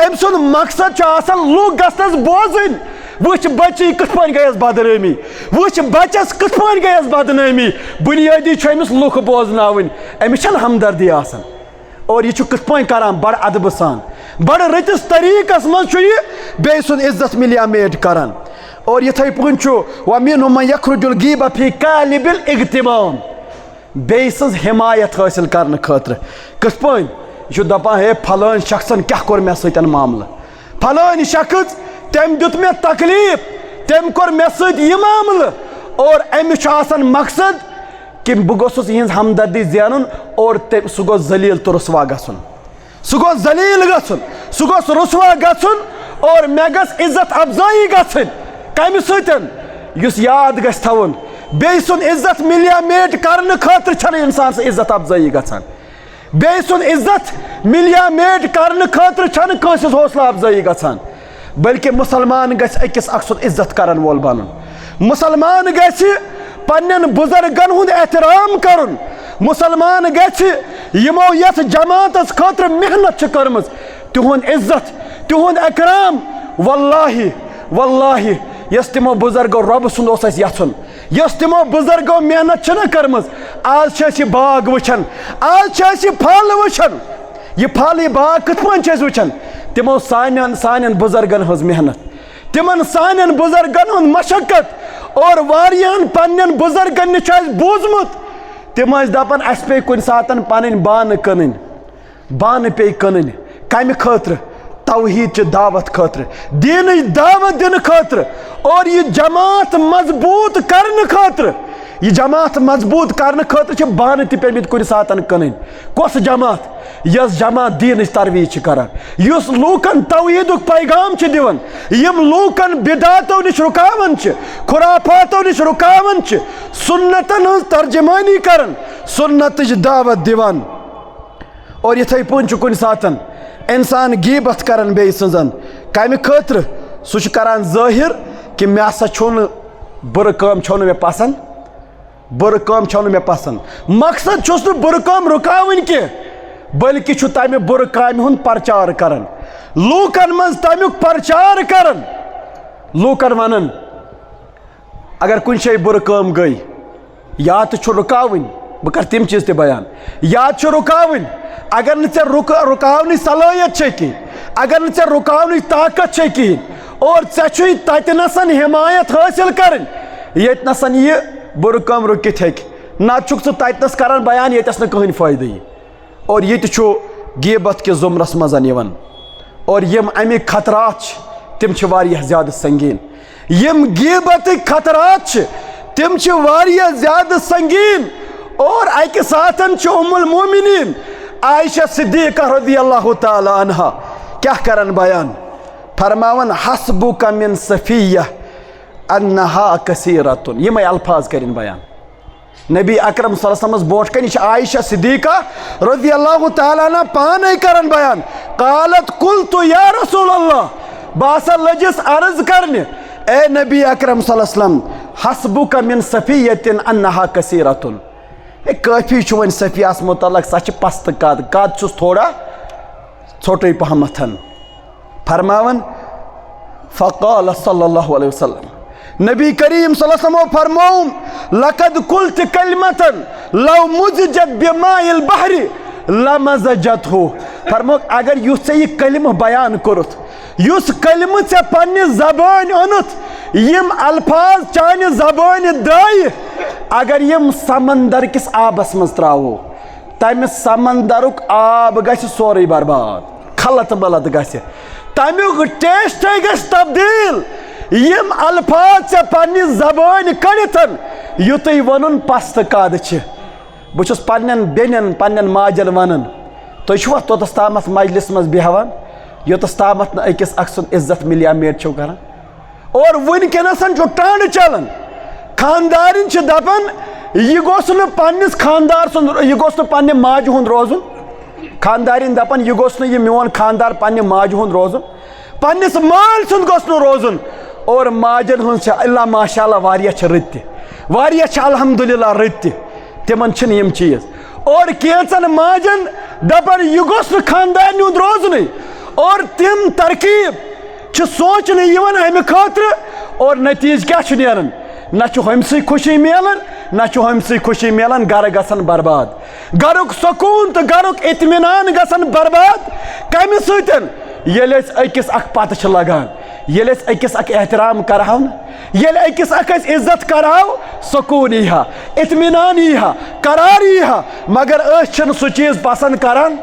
अम सुन मकसद आसान लूक गसनस बोजन वुच बची कथ पान गयस बदनामी वुच बचस कथ पान गयस बदनामी बुनियादी अमिस लूक बोजनावन अमिस हमदर्दी आसान और यह कथ पान करान बड़ अदब सान बड़ रतिस तरीकस मज बे सुन इज्जत मिलियामेट करान और इथे पन वमिनहुम मन यखरुजुल गीबा फी कालिबिल इग्तिमाम बेस हिमायत हासिल करने खतर कथ पान यह दपान हे फलान शख्सन क्या कोर मे सतन मामला फलान शख्स तम दुत मे तकलीफ तम कोर मे सत यह मामला और अमिस आसान मकसद कि बह गोसुस यहज हमदर्दी ज़ैनुन और सह गो जलील तो रुसवा गछुन सह गो जलील गछुन सह गोस रुसवा गछुन और मे गस इज्जत अफजाई गछन कम सतन युस याद गछ थवन बे सुन इज्जत मिलियामेट करने खतर छन इंसान से इज्जत अफजाई गछान बे सुन इज्जत मिलियामेट करने खतर छन कंसिस हौसला अफजाई गछान बल्कि मुसलमान गछ अकिस अख सुन इज्जत करन वोल बनन मुसलमान गछ पन्नन बुजुर्गन हुंद एहतराम करन मुसलमान गछ यमो यथ जमातस खतर मेहनत छ करमज तिहुंद इज्जत तिहुंद इकराम वल्लाहि वल्लाहि यस तिमो बुजुर्गो रब सुंद ओस यथुन यस तिमो बुजुर्गों मेहनत छना करमज आज छ बाग वुछन आज छ फल वुछन ये फल ये बाग कत पन वुछन तिमो सान बुजुर्गन हज मेहनत तिमन सान बुजुर्गन हन मशक्कत और वारियान पन्न बुजुर्गन निश बूजमुत तिम दपान अस पे कुन सातन पन बान कन बान पे कन कम खतर तौहीद च दावत खतर दीन दावत दिन खतर और ये जमात मजबूत करने खतर ये जमात मजबूत करने खतर बान पे कुन सातन कन कस जमात यस जमात दीन तरवीज करान युस लूकन तौहीद पैगाम दिवन यम लूकन बिदातों निश रुकावन खुराफातों निश रुकावन सुन्नतन हज तर्जमानी करन सुन्नत दावत दिवन और इथे पुन कुन सातन इंसान गीबत करन बे सजन कम खतर सह करान ज़ाहिर कि मे हसा छुन बुर काम छो मे पसंद बुर काम छो मे पसंद मकसद छुस न बुर काम रुकावन के बल्कि तमें बुर काम हुंद प्रचार करन लूकन मज तमुक प्रचार करन लूकन वनन अगर कुछ शे बुर काम गई या तो रुकावन बह कर तम चीज बयान या रुकावन अगर ने रुकावन सलाहियत कहीं अगर ने रुकावन ताकत कहीं और ऐ ततनसन हिमायत हासिल कर यतनसन यह बुर काम रुकित ना ततनस कर बयान यतस कहीं फायदे और ये गीबत के जुमरस मजन और यम अमिक खतरात तिम ज्यादा संगीन यम गीबत खतरात तिम ज्यादा संगीन और अक साथन उम्मुल मोमिनीन आयशा सिद्दीक़ा रज़ियल्लाहु ताला अन्हा क्या करन बयान फरमावन हस्बुका मिन सफिय्या अन्नहा कसीरतुन यम अल्फाज करें बयान नबी अकरम सल्लल्लाहु अलैहि वसल्लम बोट कन आयशा सिद्दीक़ा रज़ियल्लाहु ताला अन्हा पाने करन बयान क़ालत कुल्तु या रसूल अल्लाह बासा लजिस अर्ज करने ए नबी अकरम सल्लल्लाहु अलैहि वसल्लम हस्बुका मिन सफिय्यतिन अन्नहा कसीरतुन काफी वन सफियास मुतलक सच पस्त कद थोड़ा छोटे पहमथन फरमावन फ़क़ाल सल्लल्लाहु अलैहि वसल्लम नबी करीम सल्लल्लाहु अलैहि वसल्लम फरमाऊं लक़द कुल्त कलिमतन लौ मुज़जत बिमाइल बहरी लमज़जतहु फरमाओ अगर युस ये कलिम बयान कोरुत युस कलिम से पन्ने ज़बान अनुत यम अल्फाज चाने ज़बान दाय अगर यम समंदर किस आबस मज त्रो तम समंदरुक आब गस सोरे बर्बाद खलत बलत गस तमुक टेस्ट गस तब्दील यम अल्फाज से पन्ने ज़बान कड़िथन युत वन पस्त कद बस पन्न बेन पन्न माजन वन तुवा तोतस तामत मजलिस मज बेहवान योतस तामत न अकिस अख सुन इज्जत मिलिया मेट छो कर और वनकनसन टांड चलन खानदारिन दपन यह गोस पन्निस खानदार सुन यह गोस पन्ने माज हुंद रोजुन खानदारिन दपन यह गोस यह मोन खानदार पन्ने माज हुंद रोजुन पन्निस माल सुन गोस रोजुन और माजन हुंद अल्लाह माशाअल्लाह वारिया रत वारिया अल्हम्दुलिल्लाह रत तिमन यम चीज और कैंचन माजन दपन यह गोस खानदार हुंद रोजुन और तिम तरकीब सोचने अमे खतर और नतीज क्या नेरन ना हमसे खुशी मिलन ना हमसे खुशी मिलन घर गसन बर्बाद घरुक सुकून तो घरुक इत्मीनान गसन बर्बाद कम सतन अकिस अख पत लगान ये अकिस अख एहतराम करहाव ये अकिस अख इज्जत करहाव सुकून यहा इत्मीनान यहा करार यहा मगर सह चीज पसंद करान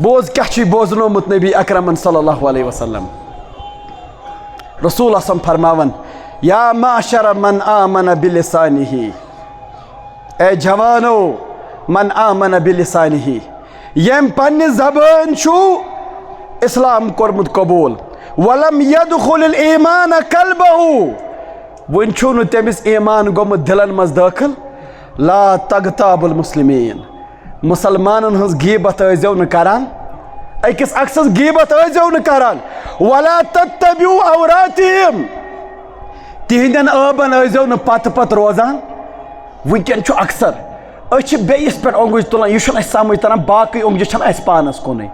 बोज क्या बोजनोमुत नबी अकरम सल्लल्लाहु अलैहि वसल्लम रसूल असम फरमावन या माशर मन आमन बिलिसानिही ए जवानो मन आमन बिलिसानिही यम पन्ने ज़बान छु इस्लाम कोरमुत कबूल वलम यदखुल ईमान कल्बहु वन छु न तमिस ईमान गोमुत दिलन मज दाखिल ला तगताबुल मुस्लिमीन मुसलमानन हज गीबत आइजो न करान अकिस अक्सस गीबत आइजो न करान वला तत्तबिउ औरातिहिम तिहंदन आबन आइजो न पत पत रोजान वुनकन छु अक्सर बेस पे ओंगुज तुलान यह समझ तरह बाकी ओंगज पानस कुन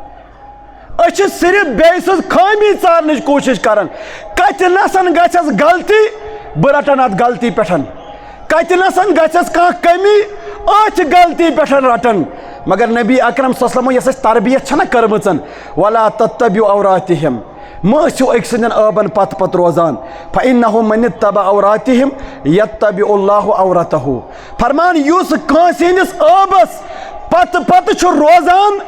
सिर्फ बेस खामी चारन कोशिश करान कतनसन गलती बह रटन अत गलती पे कतनसन गछस कह कमी अथ गलती पे रटन मगर नबी अकरम सल्लल्लाहु अलैहि वसल्लम तरबियत छना करमचन वला तत्तबिउ औरातिहिम मो एक सदन अबन पत पत रोजान फइन्नहु मन तबा औरातिहिम यत्तबिउल्लाहु औरतहु फरमान युस कासिनिस अबस पत पत छु रोजान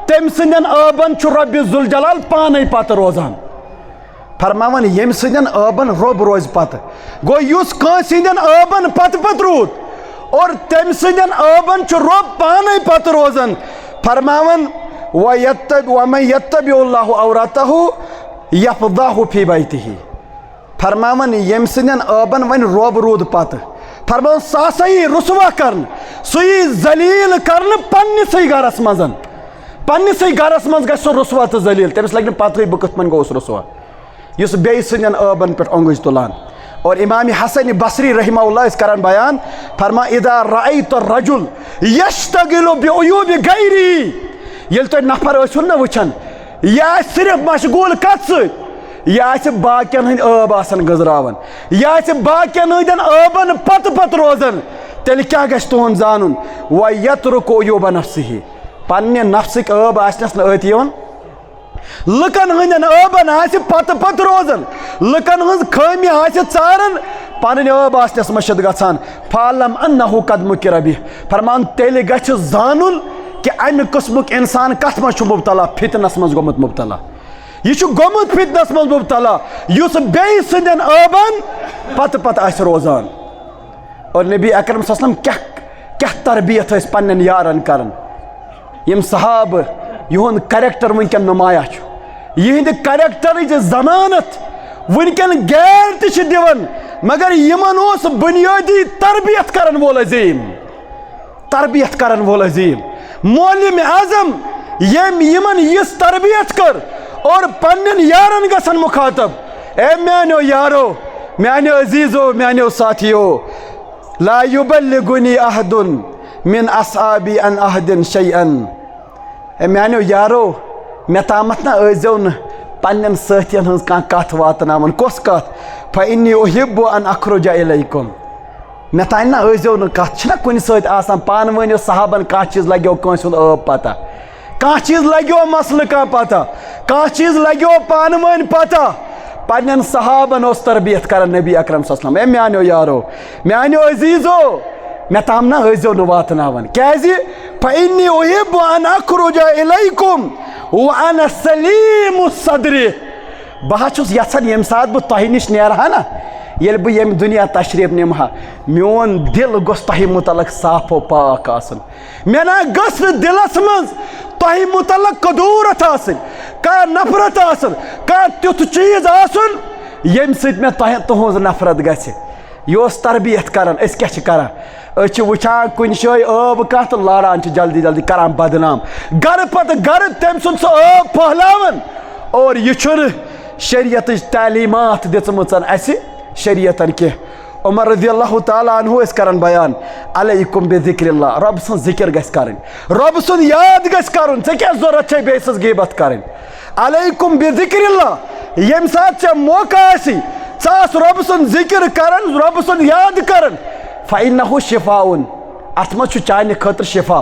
तम सदन अबन छु रब्बि जुल जलाल पाने पत रोजान फरमावन यम सदन अबन रोब रोज पत गो युस कासिनिन अबन पत पत रूद और तम सदन अबन छु रोब पाने पत रोजन फरमावन वमन यत्तबिउल्लाहु औरतहु यफदाहु फी बैतिही फरमावन यम सदन अबन वन रोब रूद पत फरमान सासई रुसवा करन सुई जलील करन पन्निसई गरस मजन पन्निसई गरस मज गस रुसवा तो जलील तमस लग पत बह कथ गोस रुसवा युस बे सदन अबन पे अंगुज तुलान और इमाम हसन बसरी रहमहुल्लाह इस करन बयान फरमा इदा रअयत रजुल यश्तगिलु बिउयूब गैरी येल तो नफर ओसुन न वचन या सिर्फ मशगूल कत सत या बाकियन हंद अब आसन गजरावन या बाकियन हंदन अबन पत पत रोजन तेल क्या गछ तुहन जानन व यतरुकु उयूब नफ्सिही पन्ने नफ्सिक अब आसनस न अत यवन लुकन हंदन अबन आस पत पत रोजन लुकन हंज खामी आस चारन पन अब आसनस मशद गछान फालम अन्नहु कद मुकिर बिह फरमान तेल गछ जानन कि अमि किस्मुक इंसान कथ मज मुबतला फितनस मज गोमुत मुबतला यह गोमुत फितनस मज मुबतला युस बे सदन अबन पत पत आस रोजान और नबी अकरम सल्लल्लाहु अलैहि वसल्लम क्या तरबियत पन्न यारन करन यम सहाब युन करैक्टर वनकन नुमाया यहद करैक्टर जमानत वनकन गैर दिवन मगर यमन बुनियादी तरबियत करन वोल अजीम तरबियत करन वोल अजीम मौलम आजम यम यमन यस तरबियत कर और पन्न यारन गसन मुखातब ए म्यानो यारो म्यानो अजीजो म्यानो साथियो ला युबल्लिगुनी अहदुन मिन असहाबी अन अहदिन शैअन ए म्यानो यारो मे तामत ना अजो न पन्न साथियन हंस कह कथ वातनावन कस कथ फइन्नी उहिब्बु अन अखरुजा इलैकुम मे तान ना अजो न कथ छना कुन सत आसान पान वनियो सहाबन कह चीज लग्यो कंस हुंद अब पता कह चीज लग्यो मसल कह पता कह चीज लग्यो पान वन पता पन्न सहाबन ओस तरबियत कर नबी अकरम सल्लल्लाहु अलैहि वसल्लम ए म्यानो यारो म्यानो अजीजो मे ताम ना अजो न वातनावन क्याजि फइन्नी उहिब्बु अन अखरुजा इलैकुम व अना सलीम सदरी बह यछन यम सात बह तह निश नेरहा ना ये बह यम दुनिया तशरीफ निमहा मोन दिल गोस तह मुतलक साफो पाक आसन मे ना गस दिलस मज तह मुतलक कदूरत आसन का नफरत आसन का तुथ चीज आसन यम सत मे तह तुहज नफरत गछ यह तरबियत करान अस क्या करान वुचान कुन जाए अब कत लाड़ान जल्दी जल्दी करान बदनाम गर पत गर तम सुन सह अब फहलावन और यह शरीयत तालीमात दिचमचन अस शरीयतन कह उमर रज़ियल्लाहु ताला अन्हु करन बयान अलैकुम बिज़िक्रिल्लाह रब सुन जिक्र गस करन रब सुन याद गस करन से क्या जरूरत है बेसस गिबत करन अलैकुम बिज़िक्रिल्लाह यम साथ च मौका आसी सास रब सुन जिक्र करन रब सुन याद करन फ़इन्नहु शिफ़ाउन अत मज चान खतर शिफा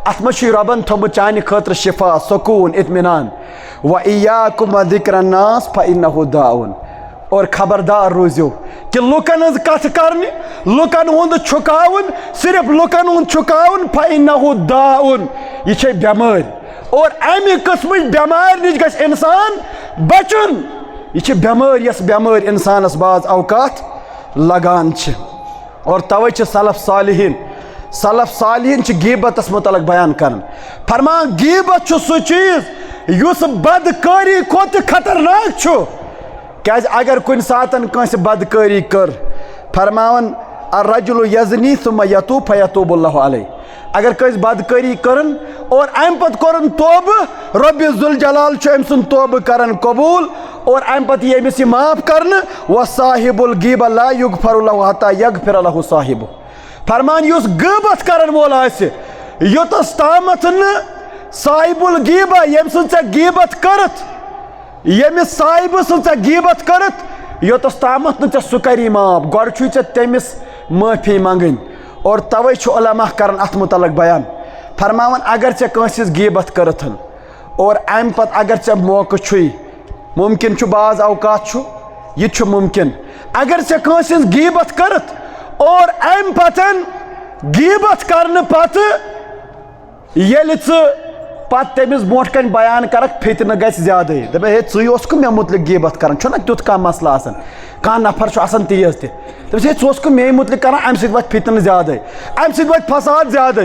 अत मज रबन थोमुत चान खतर शिफा सुकून इत्मीनान व इय्याकुम व ज़िक्रन्नास फ़इन्नहु दाउन और खबरदार रोजो कि लुकन हज कथ करने लुकन हुंद छुकाउन सिर्फ लुकन हुंद छुकाउन फ़इन्नहु दाउन यह बेमार और अमि किस्म बेमार निश गछ इंसान बचुन यह बेमार यस बेमार इंसानस बाज अवकात लगान और तवे सलफ सालिहीन गीबतस मुतलक बयान करन फरमान गीबत सह चीज युस बदकारी खोत खतरनाक क्या अगर कुन सातन कंस बदकारी कर फरमान अर्रजुलु यज़नी सुम्मा यतूब फयतूबुल्लाहु अलैहि अगर कंस बदकारी करन और अम पत करन तौब रब्बि जुल जलाल अम सुन तौब करन कबूल और अम पत यमिस माफ करन व साहिबुल गीबा ला युगफरु लहु हत्ता यगफिर लहु साहिबु फरमान युस गीबत करन वोल आसि योतस तामत न साहिबुल गीबा यम सुन च गीबत करत यमिस साहिब सुन च गीबत करत योतस तामत न च सु करी माफ गोड़ छु च तमिस माफ़ी मंगन। और तवे उलमा कर अत मुतलक बयान फरमावन अगर चे कंसिस गीबत करथन और अम पत अगर चे मौका मुमकिन बाज अवकात यह मुमकिन अगर चे कंसिस गीबत करत और अम पतन गीबत करने पत येल पत तमिस ब्रोट कन बयान करक फितन गि ज्यादा दप हे षो मे मुतलिक गीबत कर तुत कह मसला कह नफर तेज तमिस हे षो मे मुतलिक कर अम सत फितन ज्यादा अम सत फसाद ज्यादा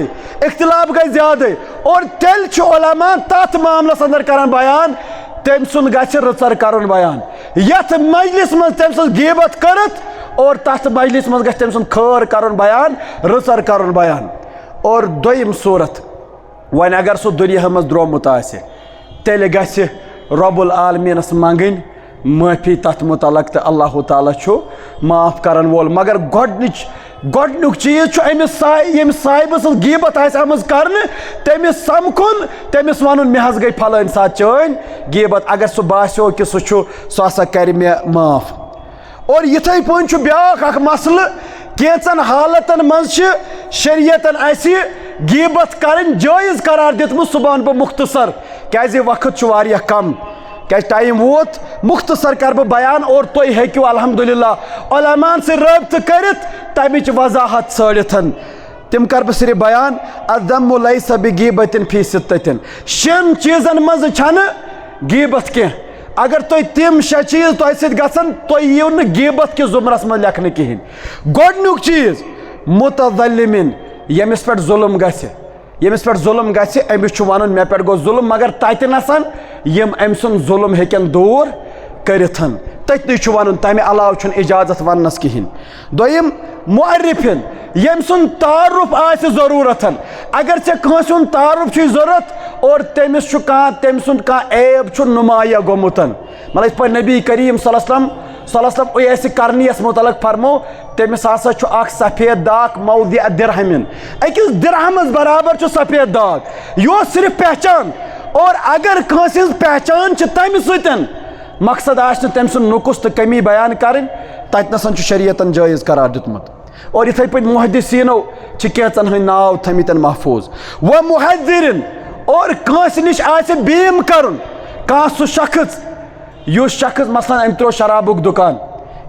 इख्तिलाफ गई ज्यादा और तेल उलमा तथ मामलस अंदर कर बयान तम सुन गि रचर कर बयान यथ मजलिस मज तम सज गीबत करत और तथ मजलिस मज गि तम सुन खर कर बयान रचर कर बयान। और दोयम सूरत वन अगर सह दुनिया मज द्रोमुत तेल गि रब्बुल आलमीनस मंगन माफ़ी तथ मुतलक तो अल्लाह ताला माफ़ करन वोल। मगर गोडनुक चीज अमिस साहिब सज गीबत आमज कर तमिस समकुन तमिस वन मे गई फलान सात चन गीबत अगर सह बास्यो कि सह हसा कर मे माफ़। और इथे पे ब्या मसल कैचन हालतन मज शरीयतन गीबत करन जायज़ करार दितमुत सुबह बह मुख्तसर क्या वक्त कम क्या टाइम वोत मुख्तसर कर बह बयान और तुम हेकु अल्हम्दुलिल्लाह उलमान से रब्त करित तमिच वजाहत सड़िथन तिम कर बह सिर्फ बयान अदम लैस बिगीबतिन फी सित्ततिन 6 चीजन मज छन गीबत कह अगर तुम तिम 6 चीज तुह सत गसन तुह यीव न गीबत कि जुमरस मज लेखन कहें। गोडनुक चीज मुतज़ल्लिमिन यमिस पे जुल्म गि अमिस वन मे पे गो जुल्म मगर ततनसन यम अम सुन जुल्म हेकन दूर करिथन तथन वन तमे अलाव इजाजत वनस कहें। दोयम मुअर्रिफिन यम सुन तारुफ आस जरूरतन अगर चे कंस तारुफ जरूरत और तमिस तम सुन कह ऐब नुमाया गोमुतन मतलब इस पे नबी करीम सल्लल्लाहु अलैहि वसल्लम करनियस मुतलक फरमो तमिस हसा सफ़ेद दाग मौदिअ दिरहमिन अकिस दिरहमस बराबर सफ़ेद दाग यह सिर्फ पहचान। और अगर कंस पहचान तम सतन मकसद आश तम सुन नुकुस तो कमी बयान कर ततनसन शरीयतन जायज़ करार दितमुत। और इथे पे मुहद्दिसीनो कैचन हंद नाव थमितन महफूज व मुहद्दिरिन और कंस निश आसे बीम करन कह सह शख्स युस शख्स मसलन अम त्रो शराबुक दुकान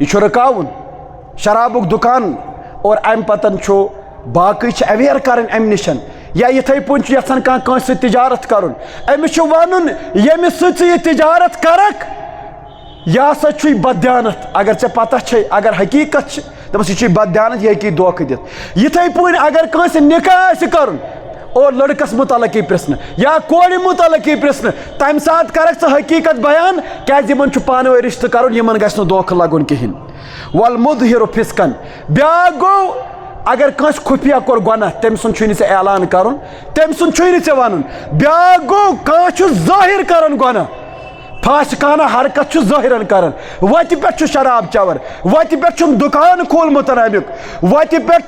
यह रुकावन शराबुक दुकान और अम पतन बाकी अवेयर कर अम निशन या इथे पे यहान कह तिजारत कर अमिस वन यमिस तिजारत करक यह हसा बदयानत अगर चे पता अगर हकीकत दपस यह बदयानत यह हेकी धोख दित। इथे पे अगर कह निकाह कर और लड़कस मुतलक प्रश्न या कोड़ मुतलक प्रश्न तम सात करक हकीकत बयान क्या पान वे रिश्त कर गि धोख लगन कहें। वल मुदहिर फिस्कन ब्या गो अगर कस खुफिया कोर गुनाह तम सुन ऐलान कर तम सुन वन ब्या गो कह जाहिर कर गुनाह फासिकाना हरकत जाहिरन कर वत पे शराब चवर वत पे दुकान खोलमुत अमुक वत पे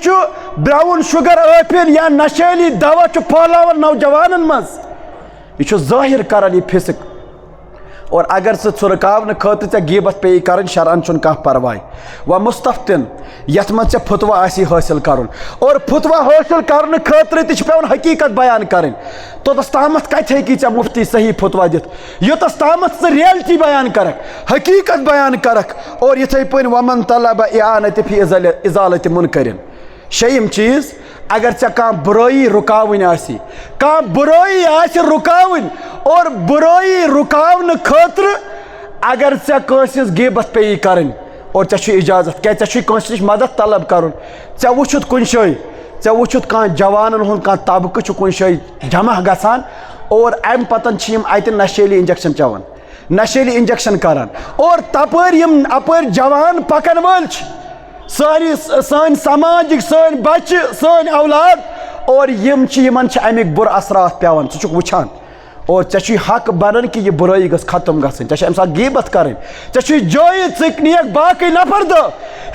ब्राउन शुगर ऐफिन या नशेली दवा फैलावन नौजवान मज यह जाहिर कर यह फिसिक। और अगर सह रुकावन खतर चे गीबत पे कर शरान कह परवाह व मुस्तफ्तिन यथ मज फतवा हासिल कर और फतवा हासिल कर खतर पे हकीकत बयान कर तोतस तामत कत हेकी चे मुफ्ती सही फतवा दित योतस तामत रियलिटी बयान करक हकीकत बयान करक। और इथे पे वमन तलब इआनत फी इजालत मुनकरिन 6 चीज अगर चे कह बुराई रुकावन कह बुराई रुकावन और बुराई रुकावन खतर अगर चे कंस गीबत पे कर और चे इजाजत क्या चे कंस नश मदद तलब कर चे वुचुत कुन शाय चे वुचुत कह जवानन हुंद कह तबकह कुन शाय जमा गसान और अम पतन अत नशेली इंजेक्शन चवन नशेली इंजेक्शन करान और तपर जवान पकन वल सान समाजिक सान बच्चे सान औलाद और यमन अमिक बुर असरात पेवान सह वुचान और चे हक बनन कि यह बुराई गस खत्म गसन चे अम गीबत कर चे जायज नियक बाकी नफर दह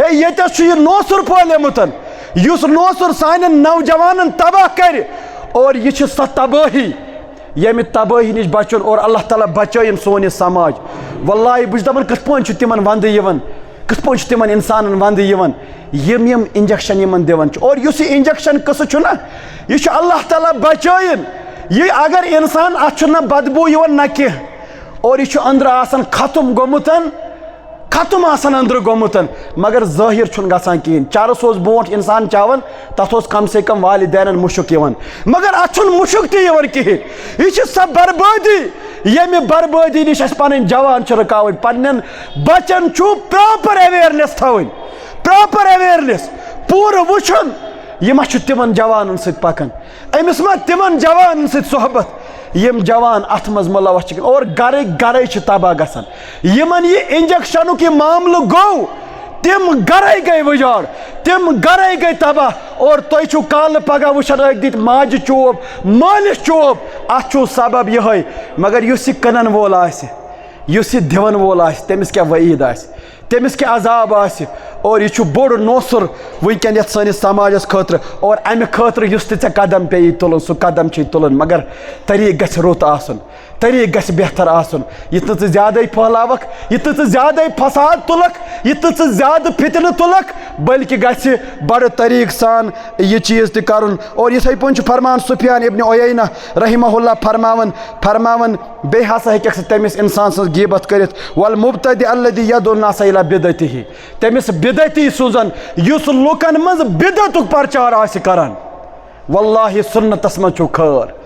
हे ये नौसुर फैलमुतन युस नौसुर सान नौजवान तबाह कर और यह सह तबाही यमि तबाही नश बचन और अल्लाह ताला बचयन सोन समाज। वल्लाहि बह दपन कथ पे तिमन वंद कथ पा तिमन इंसान वंद यम यम इंजेक्शन यमन दिवन और युस इंजेक्शन कस ना यह अल्लाह ताला बचाइन ये अगर इंसान अत बदबू ना कह और यह अंदर आसन खत्म गोमुतन खत्म आसन अंदर गोमुतन मगर जाहिर गसान कहें चरस बोट इंसान चावन तथ कम से कम वालिदैन मुशक मगर अत मुशक तवन कहें यह सह बर्बादी ये बर्बादी नश पन जवान रुकावन पन्न बचन प्रॉपर अवेयरनेस थवन प्रॉपर अवेयरनेस पूर वुचन यह तिमन जवान सत पकान अमिस मा तिमन जवान सत सोहबत यम जवान अथ मज मुलवस और गर गर तबाह गसान यमन यह इंजेक्शन यह मामल गो तिम गर गई वजाड़ तिम गर गई तबाह और तुम कल पगह वुचान दित माज चोप मालिस चोप अत सबब यह मगर युस कनन वोल आयुस दिवन वोल तमिस क्या वईद तमिस क्या अजाब और यह बोड़ नौसर वनकन ये सैनिस समाजस खतर और अमे खतर युस ते कदम पे तुलन सह कदम तुलन मगर तरीक गछ रुत आसन तरीक गछ बेहतर आसन यह नु ज्यादा फहलावक यह नु ज्यादा फसाद तुलक यह नु ज्यादा फितन तुलक बल्कि गछ बड़ तरीक सान यह चीज़ तरुन और इथे पन फरमान सुफियान इब्न उयैना रहिमहुल्लाह फरमावन बे हसा हेक तमिस इंसान सज गीबत करित वल मुब्तदी अल्लदी यदुन नास इला बिदअतिही तमिस बिदअती सुजन युस लुकन मज बिदअतुक प्रचार आसि करान वल्लाहि सुन्नतस मज छु खैर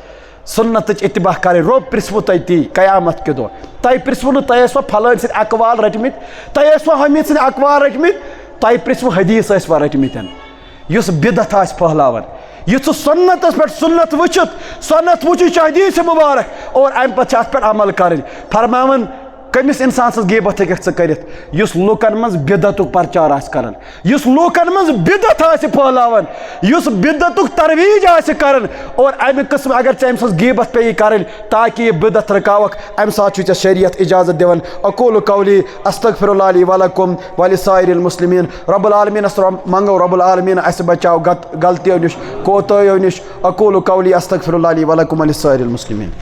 सुन्नत इत्तिबा करे रोब प्रिस्वु तय ती कयामत के दो तय प्रिस्वु न तय सो फलन से अकवाल रटमित तय सो हमीद से अकवाल रटमित तय प्रिस्वु हदीस आस रटमितन युस बिदअत आस फहलावन युस सुन्नतस पे सुन्नत वुचित सुन्नत वुचि हदीस मुबारक और अम पे अत पे अमल कर फरमावन कमिस इंसान सज गीबत हेक युस लुकन मज बिदअतुक प्रचार आस करन युस लुकन मज बिदअत आस फहलावन युस बिदअतुक तरवीज आस करन और अमि किस्म अगर अम सज गीबत पे करन ताकि यह बिदअत रुकावक अम साथ च शरीयत इजाजत दिवन अकूलु कौली अस्तगफिरुल्लाह ली व लकुम व लिसाइरिल मुस्लिमीन रब्बुल आलमीन मंगो रब्बुल आलमीन अस बचाओ गलतियों निश कोताहियों निश अकूलु कौली अस्तगफिरुल्लाह ली व लकुम व लिसाइरिल मुस्लिमीन।